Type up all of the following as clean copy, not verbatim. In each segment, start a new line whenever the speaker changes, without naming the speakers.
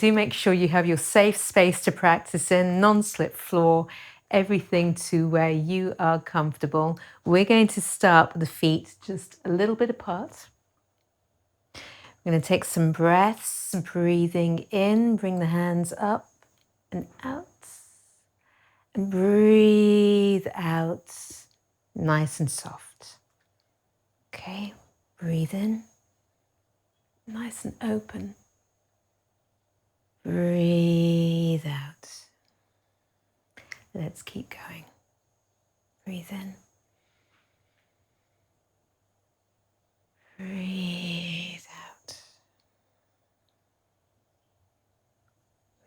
Do make sure you have your safe space to practice in, non-slip floor, everything to where you are comfortable. We're going to start with the feet just a little bit apart. We're going to take some breaths, breathing in, bring the hands up and out, and breathe out, nice and soft. Okay, breathe in, nice and open. Breathe out. Let's keep going. Breathe in. Breathe out.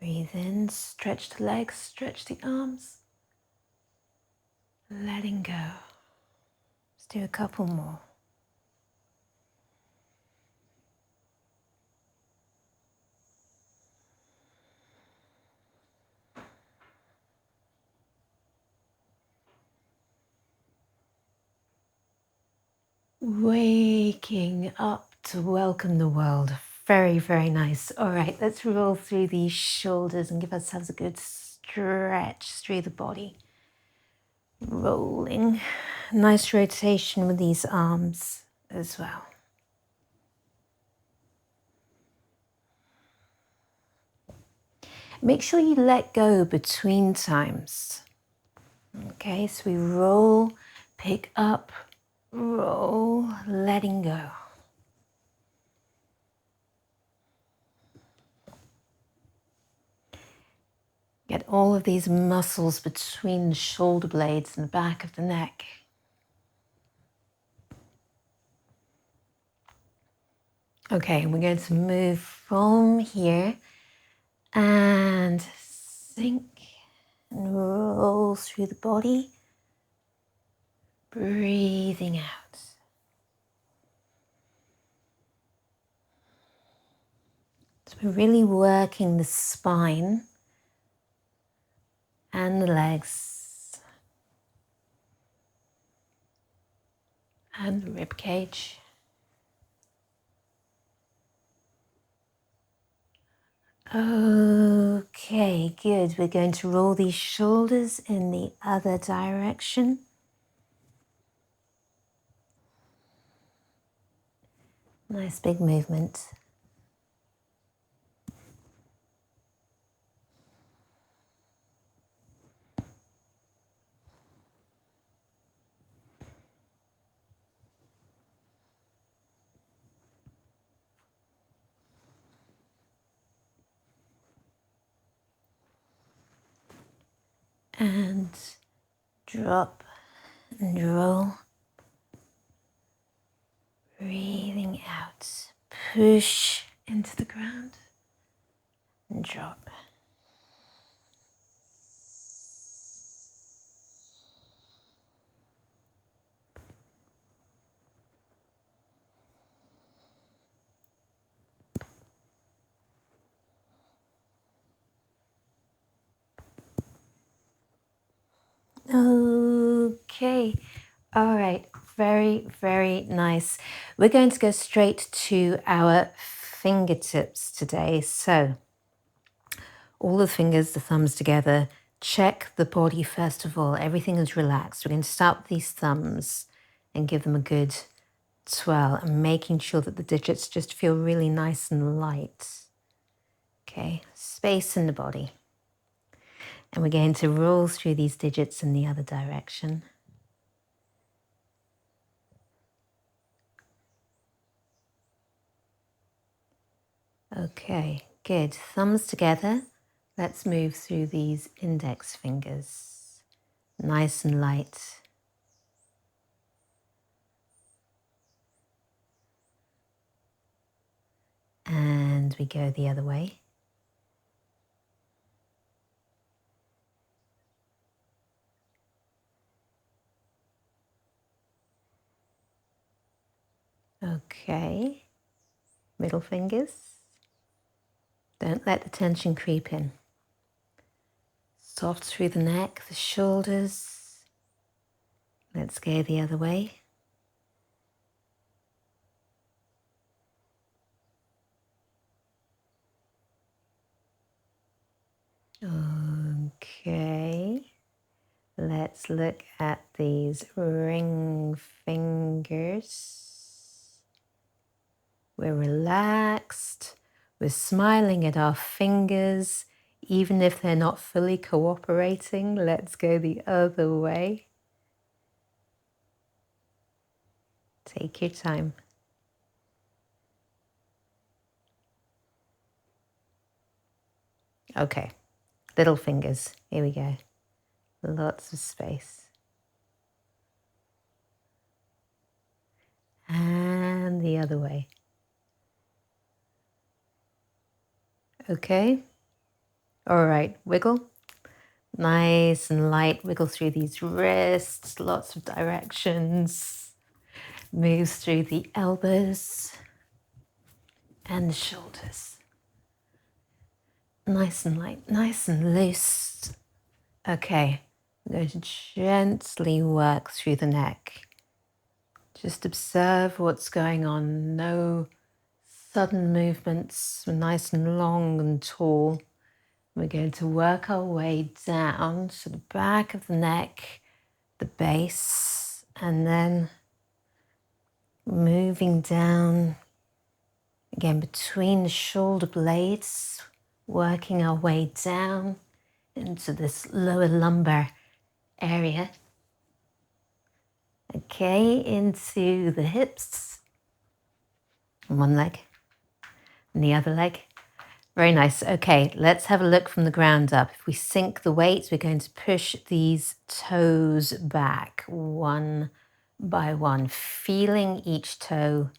Breathe in, stretch the legs, stretch the arms. Letting go. Let's do a couple more. Waking up to welcome the world. Very, very nice. All right, let's roll through these shoulders and give ourselves a good stretch through the body. Rolling. Nice rotation with these arms as well. Make sure you let go between times. Okay, so we roll, pick up, roll, letting go. Get all of these muscles between the shoulder blades and the back of the neck. Okay, we're going to move from here and sink and roll through the body, breathing out. So we're really working the spine and the legs and the rib cage. Okay, good. We're going to roll these shoulders in the other direction. Nice big movement. And drop and roll. Breathing out. Push into the ground and drop. Okay, all right, very, very nice. We're going to go straight to our fingertips today. So all the fingers, the thumbs together, check the body first of all. Everything is relaxed. We're going to start with these thumbs and give them a good twirl and making sure that the digits just feel really nice and light. Okay, space in the body. And we're going to roll through these digits in the other direction. Okay, good. Thumbs together. Let's move through these index fingers. Nice and light. And we go the other way. Okay, middle fingers. Don't let the tension creep in. Soft through the neck, the shoulders. Let's go the other way. let's look at these ring fingers. We're relaxed. We're smiling at our fingers, even if they're not fully cooperating. Let's go the other way. Take your time. Okay, little fingers. Here we go. Lots of space. And the other way. Okay. All right, wiggle. Nice and light. Wiggle through these wrists, lots of directions. Moves through the elbows and the shoulders. Nice and light, nice and loose. Okay, I'm going to gently work through the neck. Just observe what's going on. No sudden movements. We're nice and long and tall. We're going to work our way down to the back of the neck, the base, and then moving down again between the shoulder blades, working our way down into this lower lumbar area. Okay, into the hips. One leg and the other leg. Very nice. Okay, let's have a look from the ground up. If we sink the weights, we're going to push these toes back one by one, feeling each toe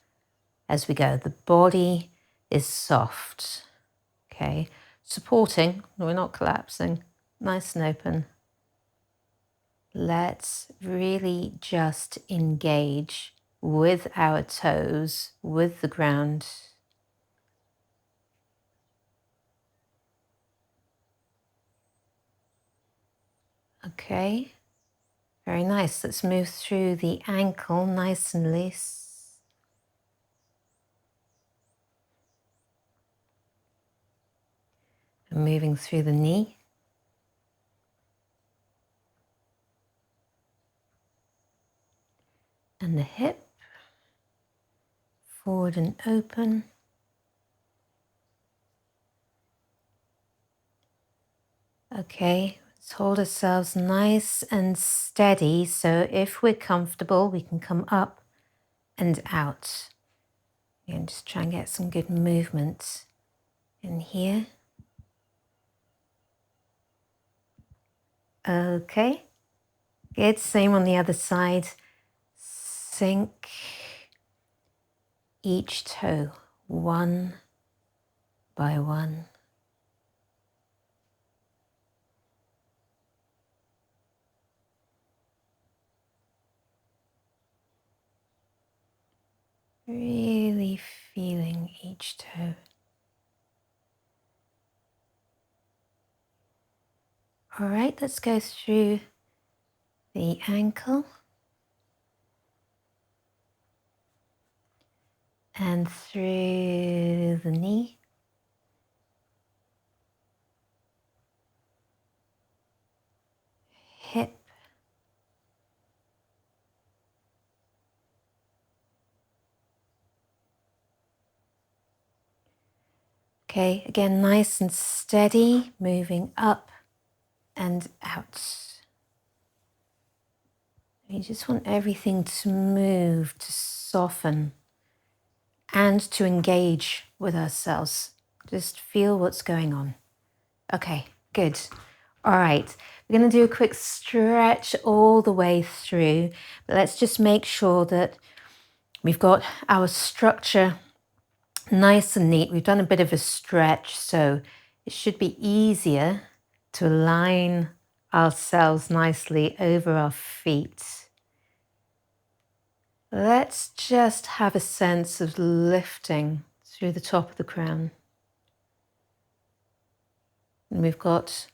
as we go. The body is soft. Okay, supporting, we're not collapsing, nice and open. Let's really just engage with our toes, with the ground. Okay, very nice. Let's move through the ankle, nice and loose. And moving through the knee. And the hip, forward and open. Okay, let's hold ourselves nice and steady. So if we're comfortable, we can come up and out. And just try and get some good movement in here. Okay, good. Same on the other side. Sink each toe one by one. Really feeling each toe. All right, let's go through the ankle and through the knee. Hip. Okay, again, nice and steady, moving up and out. You just want everything to move, to soften, and to engage with ourselves. Just feel what's going on. Okay, good. All right, we're going to do a quick stretch all the way through, but let's just make sure that we've got our structure nice and neat. We've done a bit of a stretch, so it should be easier to align ourselves nicely over our feet. Let's just have a sense of lifting through the top of the crown. And we've got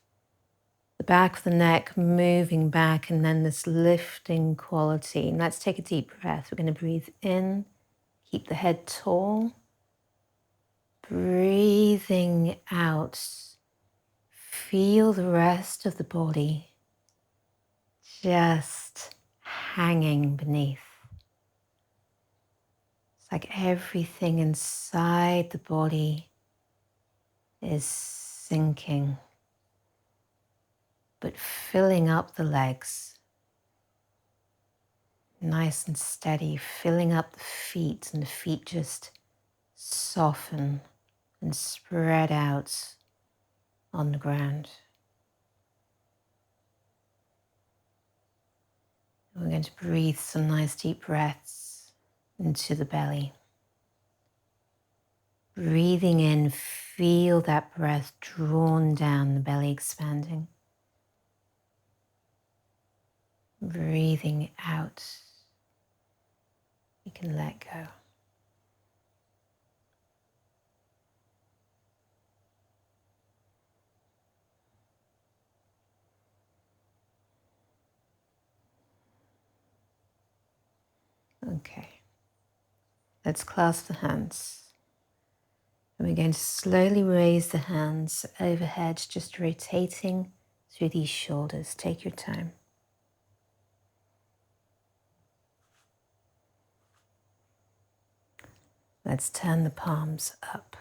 the back of the neck moving back and then this lifting quality. And let's take a deep breath. We're going to breathe in, keep the head tall. Breathing out, feel the rest of the body just hanging beneath. It's like everything inside the body is sinking, but filling up the legs. Nice and steady, filling up the feet, and the feet just soften and spread out on the ground. We're going to breathe some nice deep breaths into the belly. Breathing in, feel that breath drawn down, the belly expanding. Breathing out, you can let go. Okay, let's clasp the hands. And we're going to slowly raise the hands overhead, just rotating through these shoulders. Take your time. Let's turn the palms up.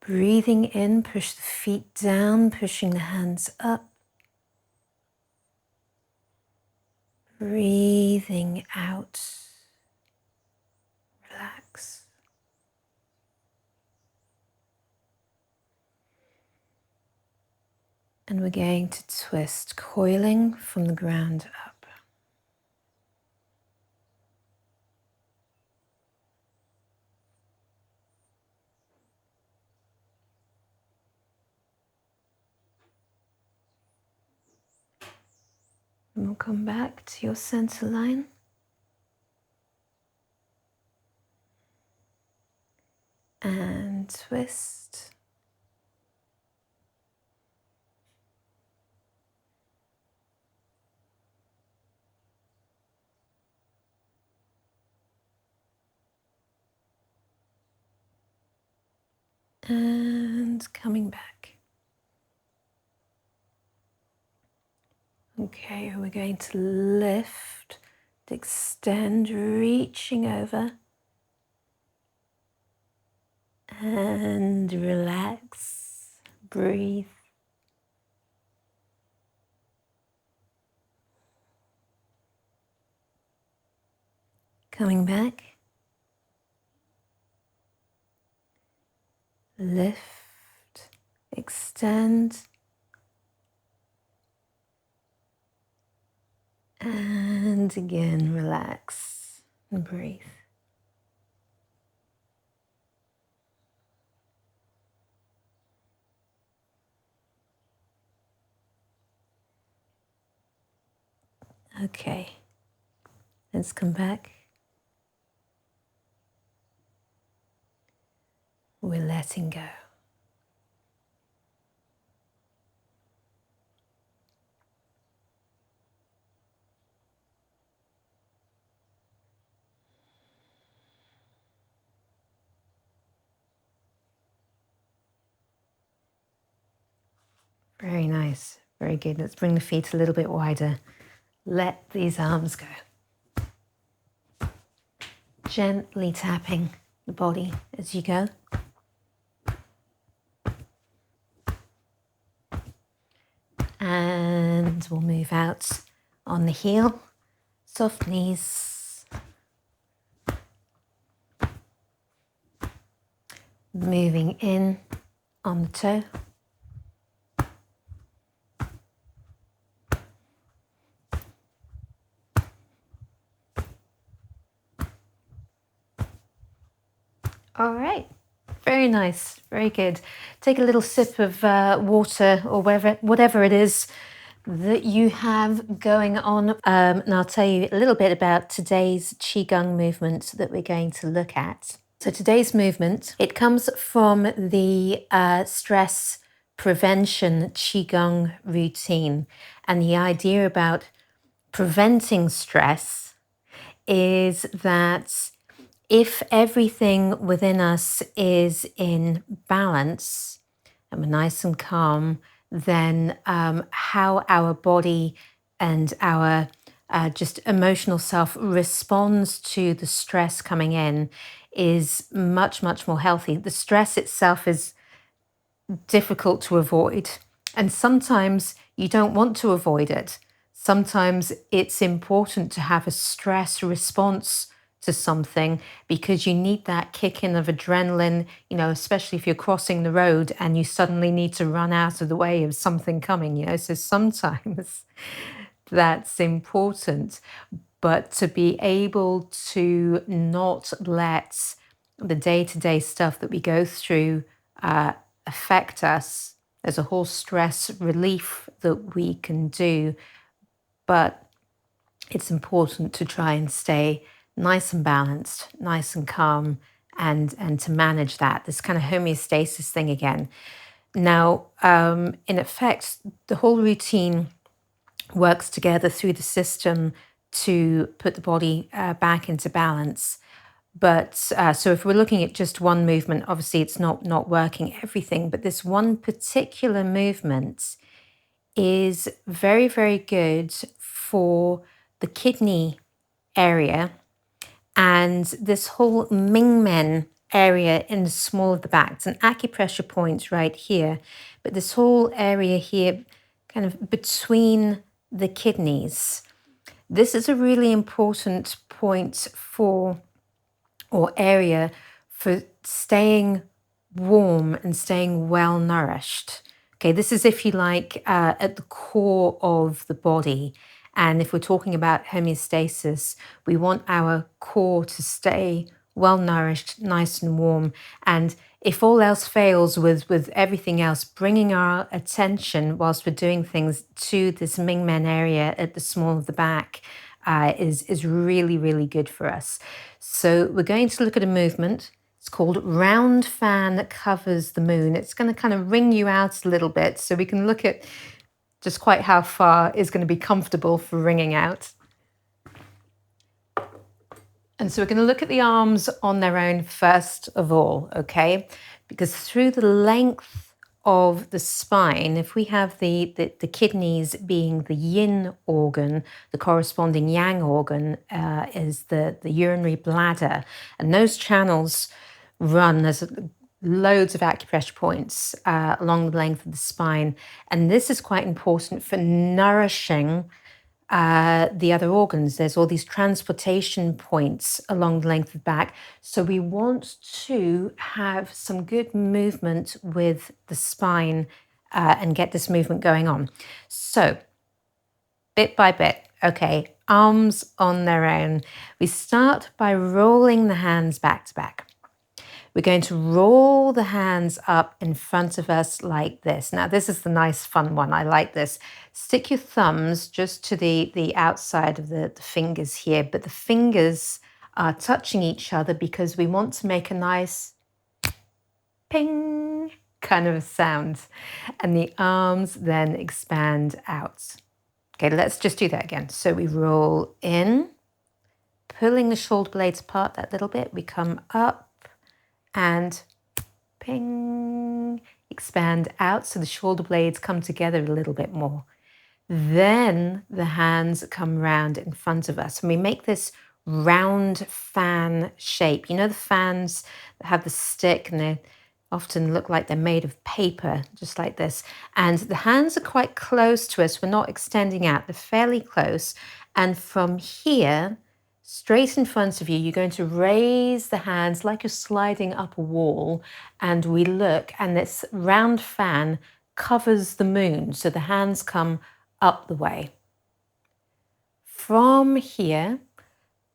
Breathing in, push the feet down, pushing the hands up. Breathing out, relax. And we're going to twist, coiling from the ground up. And we'll come back to your center line. And twist. And coming back. Okay, we're going to lift, extend, reaching over. And relax, breathe. Coming back. Lift, extend, and again relax and breathe. Okay, let's come back. We're letting go. Very nice, very good. Let's bring the feet a little bit wider. Let these arms go. Gently tapping the body as you go. And we'll move out on the heel, soft knees. Moving in on the toe. All right, very nice, very good. Take a little sip of water or whatever it is that you have going on. And I'll tell you a little bit about today's Qigong movement that we're going to look at. So today's movement, it comes from the stress prevention Qigong routine. And the idea about preventing stress is that if everything within us is in balance and we're nice and calm, then how our body and our just emotional self responds to the stress coming in is much, much more healthy. The stress itself is difficult to avoid, and sometimes you don't want to avoid it. Sometimes it's important to have a stress response to something because you need that kick in of adrenaline, especially if you're crossing the road and you suddenly need to run out of the way of something coming, So sometimes that's important. But to be able to not let the day-to-day stuff that we go through affect us, there's a whole stress relief that we can do, but it's important to try and stay nice and balanced, nice and calm, and to manage that, this kind of homeostasis thing again. Now, in effect, the whole routine works together through the system to put the body back into balance. But so if we're looking at just one movement, obviously it's not working everything, but this one particular movement is very, very good for the kidney area and this whole Mingmen area in the small of the back. It's an acupressure point right here, but this whole area here, kind of between the kidneys. This is a really important point or area for staying warm and staying well nourished. Okay, this is, if you like, at the core of the body. And if we're talking about homeostasis, we want our core to stay well nourished, nice and warm. And if all else fails with everything else, bringing our attention whilst we're doing things to this Mingmen area at the small of the back is really, really good for us. So we're going to look at a movement. It's called round fan that covers the moon. It's going to kind of wring you out a little bit so we can look at just quite how far is going to be comfortable for wringing out. And so we're going to look at the arms on their own first of all, okay? Because through the length of the spine, if we have the kidneys being the yin organ, the corresponding yang organ is the urinary bladder. And those channels run, there's loads of acupressure points along the length of the spine. And this is quite important for nourishing the other organs. There's all these transportation points along the length of the back. So we want to have some good movement with the spine and get this movement going on. So bit by bit, okay, arms on their own. We start by rolling the hands back to back. We're going to roll the hands up in front of us like this. Now, this is the nice fun one. I like this. Stick your thumbs just to the outside of the fingers here, but the fingers are touching each other because we want to make a nice ping kind of a sound. And the arms then expand out. Okay, let's just do that again. So we roll in, pulling the shoulder blades apart that little bit. We come up, and ping, expand out so the shoulder blades come together a little bit more. Then the hands come round in front of us and we make this round fan shape. You know the fans that have the stick and they often look like they're made of paper, just like this. And the hands are quite close to us. We're not extending out, they're fairly close. And from here, straight in front of you, you're going to raise the hands like you're sliding up a wall, and we look, and this round fan covers the moon, so the hands come up the way. From here,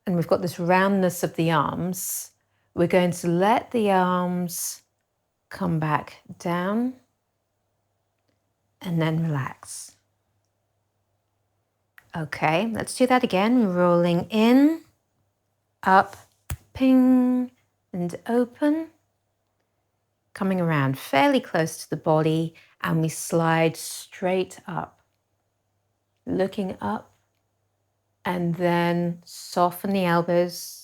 and we've got this roundness of the arms, we're going to let the arms come back down and then relax. Okay, let's do that again. Rolling in, up, ping, and open. Coming around fairly close to the body, and we slide straight up. Looking up, and then soften the elbows.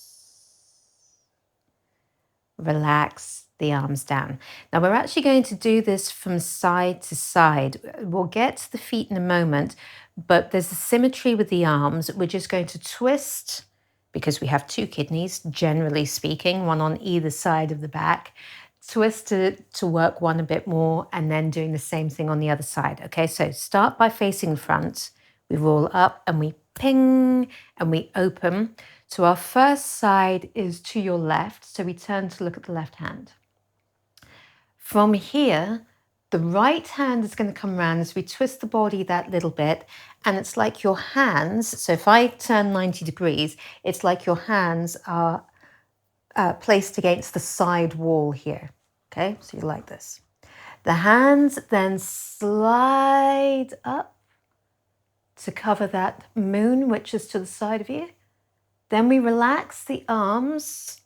Relax the arms down. Now we're actually going to do this from side to side. We'll get to the feet in a moment, but there's a symmetry with the arms. We're just going to twist, because we have two kidneys, generally speaking, one on either side of the back. Twist to work one a bit more, and then doing the same thing on the other side. Okay, so start by facing front. We roll up and we ping and we open. So our first side is to your left, so we turn to look at the left hand. From here, the right hand is going to come around as we twist the body that little bit, and it's like your hands, so if I turn 90 degrees, it's like your hands are placed against the side wall here. Okay, so you like this. The hands then slide up to cover that moon, which is to the side of you. Then we relax the arms,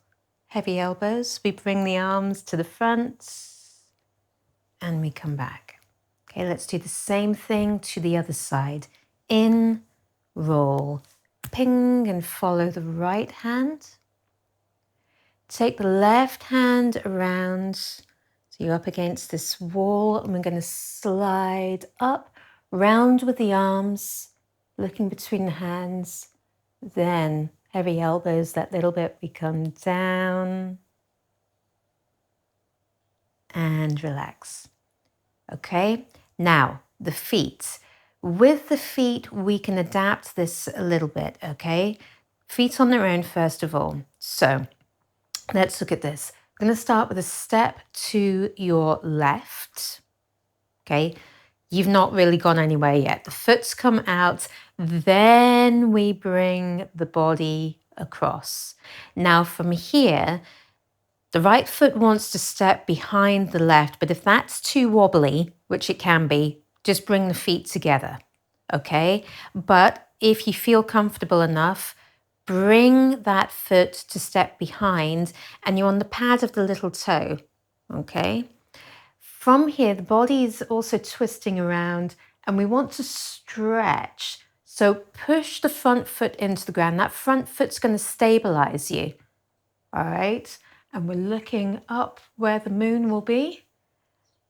heavy elbows. We bring the arms to the front and we come back. Okay, let's do the same thing to the other side. In, roll, ping, and follow the right hand. Take the left hand around, so you're up against this wall, and we're going to slide up, round with the arms, looking between the hands, then heavy elbows that little bit, we come down and relax. Okay, now the feet. With the feet, we can adapt this a little bit, okay? Feet on their own, first of all. So let's look at this. I'm going to start with a step to your left. Okay, you've not really gone anywhere yet. The foot's come out, then we bring the body across. Now from here, the right foot wants to step behind the left, but if that's too wobbly, which it can be, just bring the feet together, okay? But if you feel comfortable enough, bring that foot to step behind and you're on the pad of the little toe, okay? From here, the body is also twisting around and we want to stretch. So push the front foot into the ground. That front foot's going to stabilize you, all right? And we're looking up where the moon will be.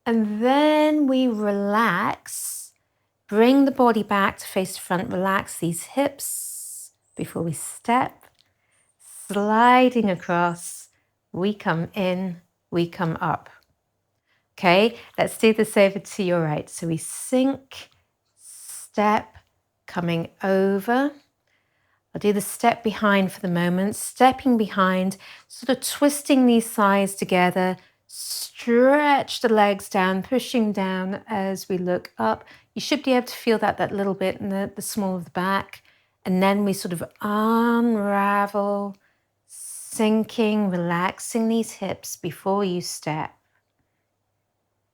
And then we relax, bring the body back to face the front, relax these hips before we step, sliding across, we come in, we come up. Okay, let's do this over to your right. So we sink, step, coming over. I'll do the step behind for the moment, stepping behind, sort of twisting these thighs together, stretch the legs down, pushing down as we look up. You should be able to feel that little bit in the small of the back. And then we sort of unravel, sinking, relaxing these hips before you step.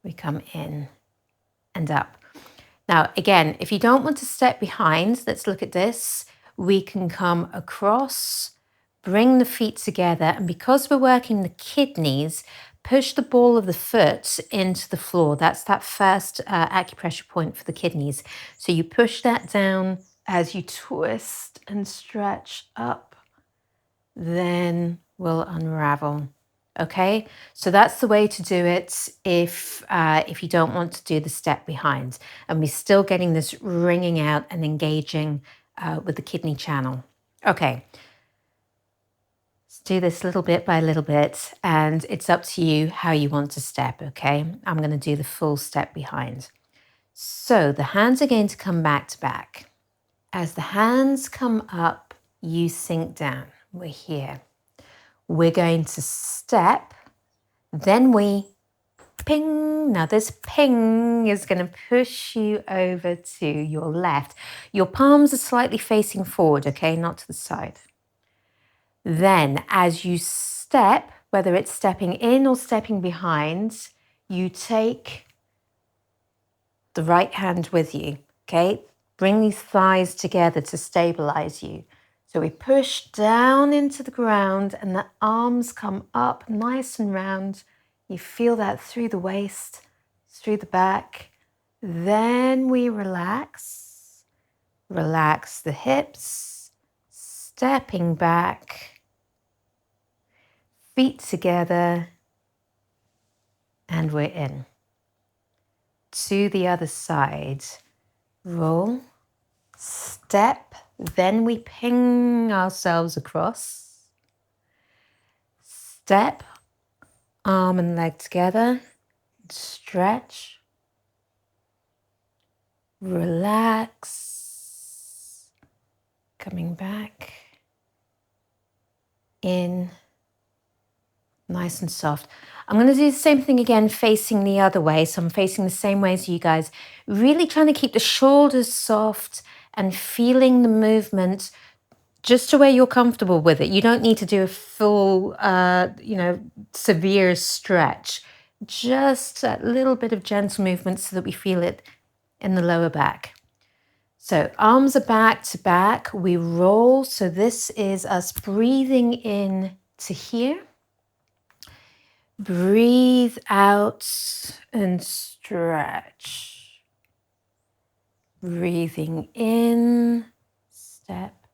We come in and up. Now, again, if you don't want to step behind, let's look at this. We can come across, bring the feet together, and because we're working the kidneys, push the ball of the foot into the floor. That's that first acupressure point for the kidneys. So you push that down as you twist and stretch up, then we'll unravel. Okay, so that's the way to do it if you don't want to do the step behind, and we're still getting this ringing out and engaging with the kidney channel. Okay, let's do this little bit by little bit, and it's up to you how you want to step. Okay, I'm going to do the full step behind. So the hands are going to come back to back. As the hands come up, you sink down. We're here. We're going to step, then we ping. Now this ping is going to push you over to your left. Your palms are slightly facing forward, okay, not to the side. Then as you step, whether it's stepping in or stepping behind, you take the right hand with you, okay? Bring these thighs together to stabilize you. So we push down into the ground and the arms come up nice and round. You feel that through the waist, through the back. Then we relax. Relax the hips, stepping back, feet together, and we're in. To the other side. Roll, step, then we ping ourselves across. Step, arm and leg together, stretch, relax, coming back, in, nice and soft. I'm going to do the same thing again, facing the other way. So I'm facing the same way as you guys, really trying to keep the shoulders soft and feeling the movement just to where you're comfortable with it. You don't need to do a full, severe stretch. Just a little bit of gentle movement so that we feel it in the lower back. So arms are back to back. We roll. So this is us breathing in to here. Breathe out and stretch. Breathing in, step,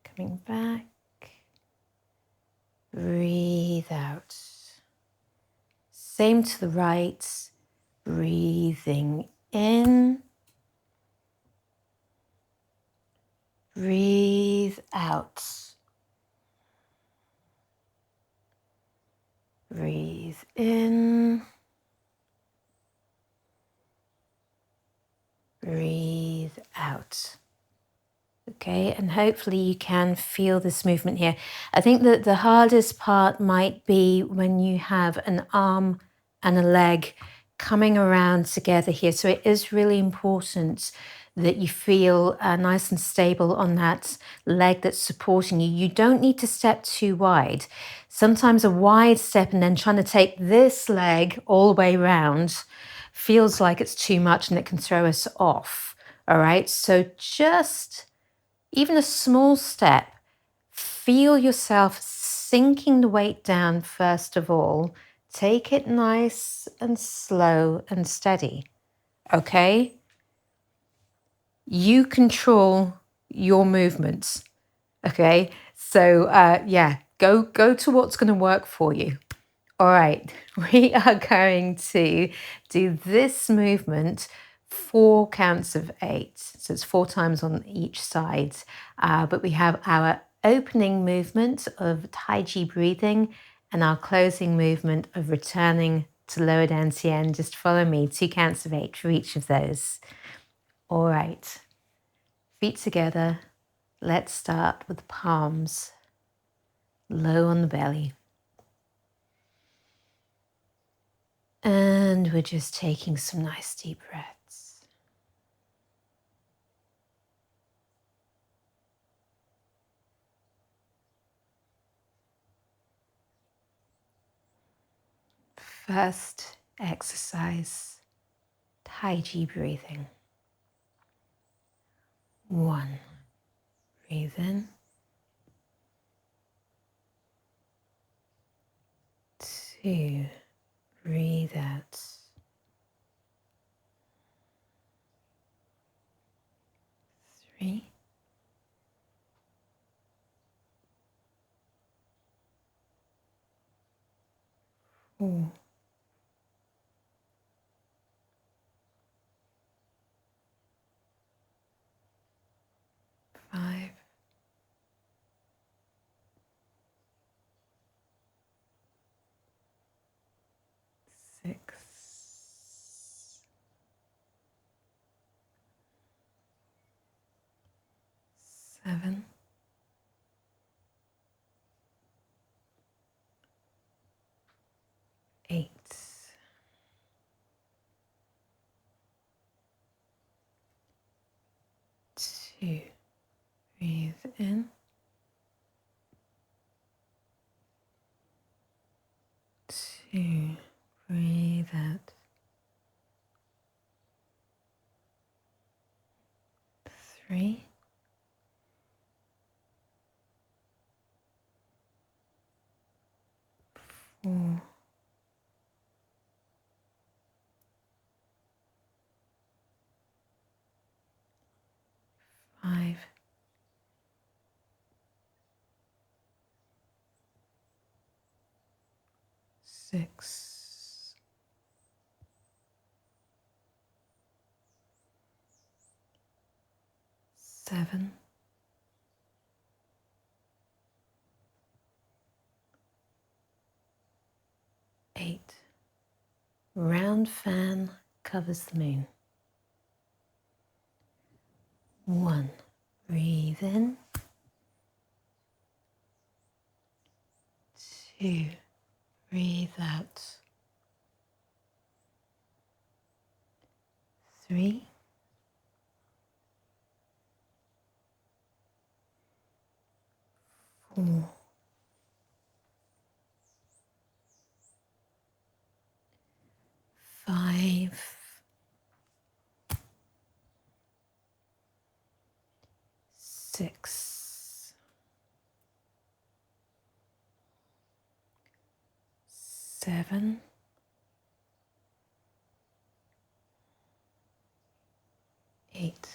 coming back. Breathe out. Same to the right. Breathing in. Breathe out. Breathe in. Breathe out. Okay, and hopefully you can feel this movement here. I think that the hardest part might be when you have an arm and a leg coming around together here. So it is really important that you feel nice and stable on that leg that's supporting you. You don't need to step too wide. Sometimes a wide step and then trying to take this leg all the way around feels like it's too much and it can throw us off. All right, so just even a small step, feel yourself sinking the weight down first of all. Take it nice and slow and steady, okay? You control your movements, okay? So go to what's going to work for you. All right, we are going to do this movement 4 counts of 8. So it's 4 times on each side. But we have our opening movement of Tai Chi breathing and our closing movement of returning to lower dantian. Just follow me, 2 counts of 8 for each of those. All right, feet together. Let's start with the palms low on the belly. And we're just taking some nice deep breaths. First exercise, Tai Chi breathing. 1, breathe in. 2, breathe out. 3, 4, 5, 6, 7, 8. 2, breathe in. 2, breathe out. 3, 4, 5, 6, 7, 8. Round fan covers the moon. 1. Breathe in. 2. Breathe out. 3. 4. 5. 6. 7. 8.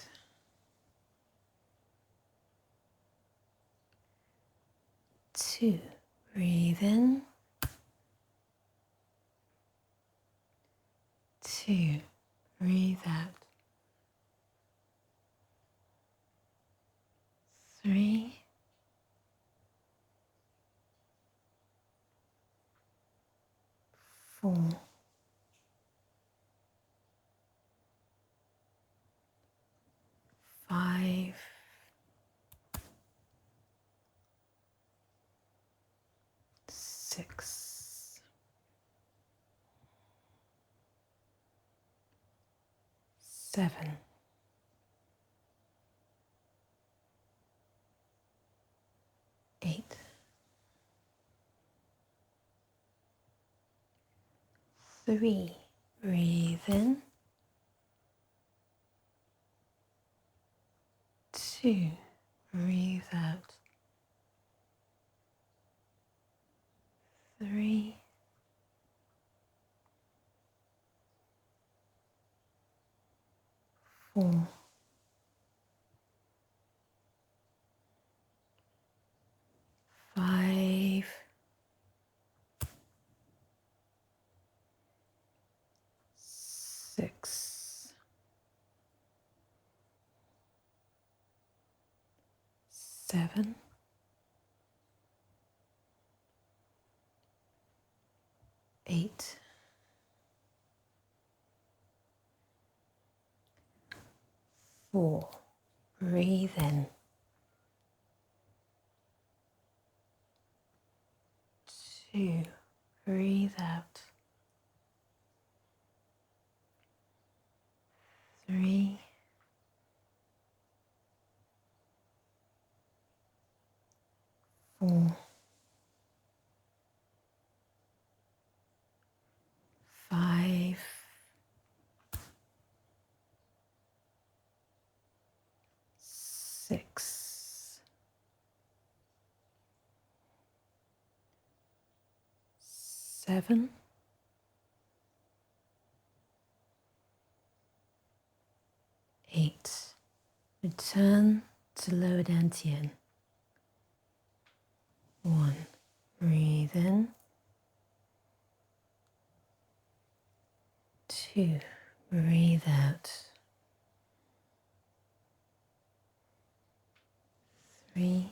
2. Breathe in. 2. Breathe out. 3. 4. 5. 6. 7. 8. 3. Breathe in. 2. Breathe out. 3. 4. 5. 6. 7. 8. 4. Breathe in. 2. Breathe out. 3. 4. 5. 6. 7. 8. Return to lower dantian. 1. Breathe in. 2. Breathe out. 3.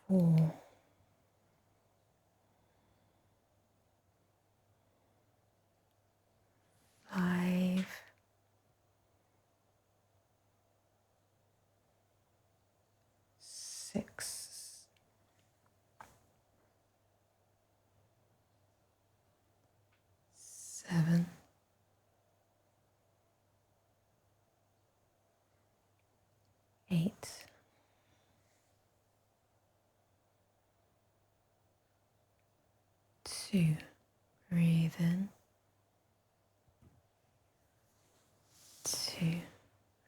4. 5. 6. 7. 8. 2. Breathe in. 2.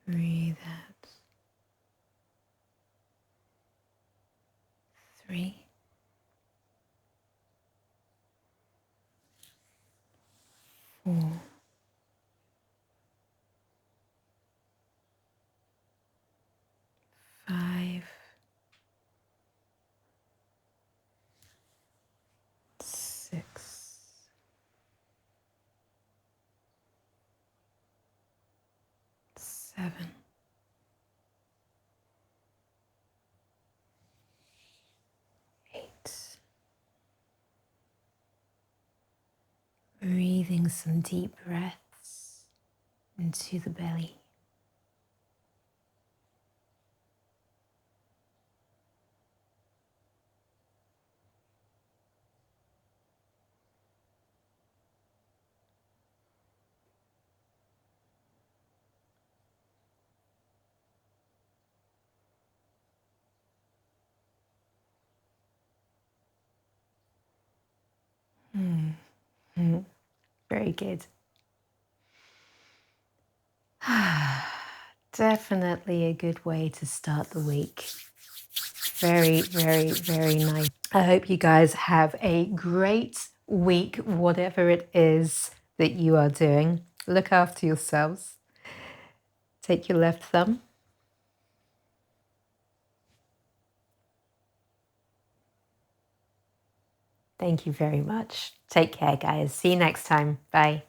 Breathe out. 3. 4. 5. 6. breathing some deep breaths into the belly. Very good. Definitely a good way to start the week. Very, very, very nice. I hope you guys have a great week, whatever it is that you are doing. Look after yourselves. Take your left thumb. Thank you very much. Take care, guys. See you next time. Bye.